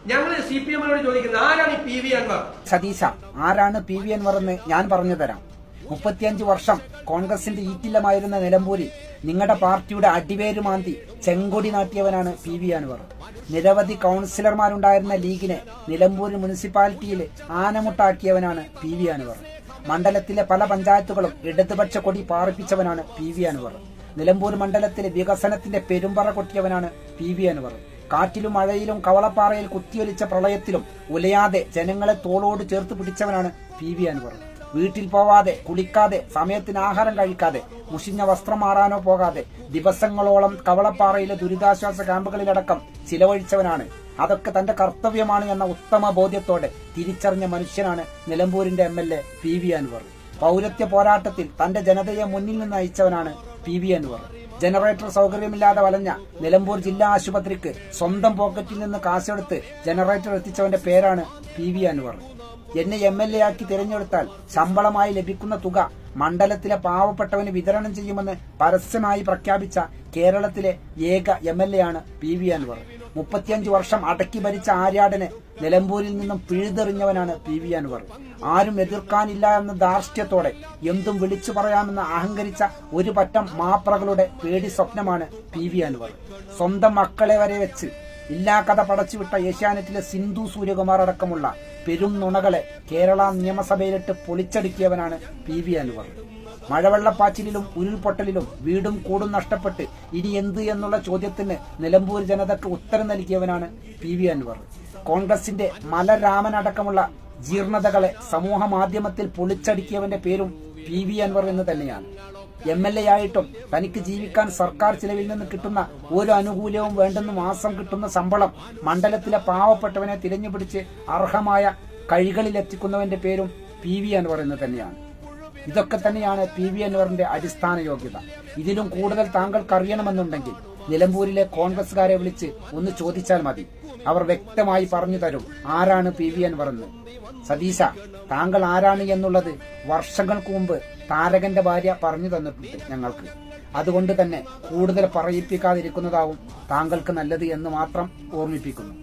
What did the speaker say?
ഞങ്ങൾ CPM-നോട് ചോദിക്കുന്നത് ആരാണ് ഈ PV അൻവർ? സതീശ, ആരാണ് PV അൻവർ എന്ന് ഞാൻ പറഞ്ഞു തരാം. 35 വർഷം കോൺഗ്രസിന്റെ ഈറ്റില്ലമായിരുന്ന നിലമ്പൂരിൽ നിങ്ങളുടെ പാർട്ടിയുടെ അടിവേര് മാന്തി ചെങ്കൊടി നാട്ടിയവനാണ് PV അൻവർ. നിരവധി കൌൺസിലർമാരുണ്ടായിരുന്ന ലീഗിനെ നിലമ്പൂർ മുനിസിപ്പാലിറ്റിയിൽ ആനമുട്ടാക്കിയവനാണ് PV അൻവർ. മണ്ഡലത്തിലെ പല പഞ്ചായത്തുകളും ഇടതുപക്ഷ കൊടി പാറിപ്പിച്ചവനാണ് PV അൻവർ. നിലമ്പൂർ മണ്ഡലത്തിലെ വികസനത്തിന്റെ പെരുമ്പറ കൊട്ടിയവനാണ് PV അൻവർ. കാറ്റിലും മഴയിലും കവളപ്പാറയിൽ കുത്തിയൊലിച്ച പ്രളയത്തിലും ഉലയാതെ ജനങ്ങളെ തോളോട് ചേർത്ത് പിടിച്ചവനാണ് PV അൻവർ. വീട്ടിൽ പോവാതെ, കുളിക്കാതെ, സമയത്തിന് ആഹാരം കഴിക്കാതെ, മുഷിഞ്ഞ വസ്ത്രം മാറാനോ പോകാതെ ദിവസങ്ങളോളം കവളപ്പാറയിലെ ദുരിതാശ്വാസ ക്യാമ്പുകളിലടക്കം ചിലവഴിച്ചവനാണ്. അതൊക്കെ തന്റെ കർത്തവ്യമാണ് എന്ന ഉത്തമ ബോധ്യത്തോടെ തിരിച്ചറിഞ്ഞ മനുഷ്യനാണ് നിലമ്പൂരിന്റെ MLA PV അൻവർ. പൗരത്യ പോരാട്ടത്തിൽ തന്റെ ജനതയെ മുന്നിൽ നിന്ന് നയിച്ചവനാണ് PV അൻവർ. ജനറേറ്റർ സൗകര്യമില്ലാതെ വലഞ്ഞ നിലമ്പൂർ ജില്ലാ ആശുപത്രിക്ക് സ്വന്തം പോക്കറ്റിൽ നിന്ന് കാശെടുത്ത് ജനറേറ്റർ എത്തിച്ചവന്റെ പേരാണ് PV അൻവർ. എന്നെ MLA ആക്കി തിരഞ്ഞെടുത്താൽ ശമ്പളമായി ലഭിക്കുന്ന തുക മണ്ഡലത്തിലെ പാവപ്പെട്ടവന് വിതരണം ചെയ്യുമെന്ന് പരസ്യമായി പ്രഖ്യാപിച്ച കേരളത്തിലെ ഏക MLA ആണ് PV അൻവർ. 35 വർഷം അടക്കി ഭരിച്ച ആര്യാടനെ നിലമ്പൂരിൽ നിന്നും പിഴുതെറിഞ്ഞവനാണ് PV അൻവർ. ആരും എതിർക്കാനില്ല എന്ന ധാർഷ്ട്യത്തോടെ എന്തും വിളിച്ചു പറയാമെന്ന് അഹങ്കരിച്ച ഒരു പറ്റം മാപ്രകളുടെ പേടി സ്വപ്നമാണ് PV അൻവർ. സ്വന്തം മക്കളെ വരെ വെച്ച് ഇല്ലാ കഥ പടച്ചുവിട്ട ഏഷ്യാനെറ്റിലെ സിന്ധു സൂര്യകുമാർ അടക്കമുള്ള പെരും നുണകളെ കേരള നിയമസഭയിലിട്ട് പൊളിച്ചടുക്കിയവനാണ് PV അൻവർ. മഴവെള്ളപ്പാച്ചിലും ഉരുൾപൊട്ടലിലും വീടും കൂടും നഷ്ടപ്പെട്ട് ഇനി എന്ത് എന്നുള്ള ചോദ്യത്തിന് നിലമ്പൂർ ജനതയ്ക്ക് ഉത്തരം നൽകിയവനാണ് PV അൻവർ. കോൺഗ്രസിന്റെ മലരാമനടക്കമുള്ള ജീർണതകളെ സമൂഹ മാധ്യമത്തിൽ പൊളിച്ചടുക്കിയവന്റെ പേരും PV അൻവർ എന്ന് തന്നെയാണ്. MLA ആയിട്ടും തനിക്ക് ജീവിക്കാൻ സർക്കാർ ചിലവിൽ നിന്ന് കിട്ടുന്ന ഒരു ആനുകൂല്യവും വേണ്ടെന്ന് മാസം കിട്ടുന്ന ശമ്പളം മണ്ഡലത്തിലെ പാവപ്പെട്ടവനെ തിരഞ്ഞുപിടിച്ച് അർഹമായ കഴികളിലെത്തിക്കുന്നവന്റെ പേരും PV അൻവർ എന്ന് തന്നെയാണ്. ഇതൊക്കെ തന്നെയാണ് PV അൻവറിന്റെ അടിസ്ഥാന യോഗ്യത. ഇതിലും കൂടുതൽ താങ്കൾക്ക് അറിയണമെന്നുണ്ടെങ്കിൽ നിലമ്പൂരിലെ കോൺഗ്രസുകാരെ വിളിച്ച് ഒന്ന് ചോദിച്ചാൽ മതി. അവർ വ്യക്തമായി പറഞ്ഞു തരും ആരാണ് PV അൻവർ എന്ന്. സതീശ, താങ്കൾ ആരാണ് എന്നുള്ളത് വർഷങ്ങൾക്ക് മുമ്പ് താരകന്റെ ഭാര്യ പറഞ്ഞു തന്നിട്ടുണ്ട് ഞങ്ങൾക്ക്. അതുകൊണ്ട് തന്നെ കൂടുതൽ പറയിപ്പിക്കാതിരിക്കുന്നതാവും താങ്കൾക്ക് നല്ലത് എന്ന് മാത്രം ഓർമ്മിപ്പിക്കുന്നു.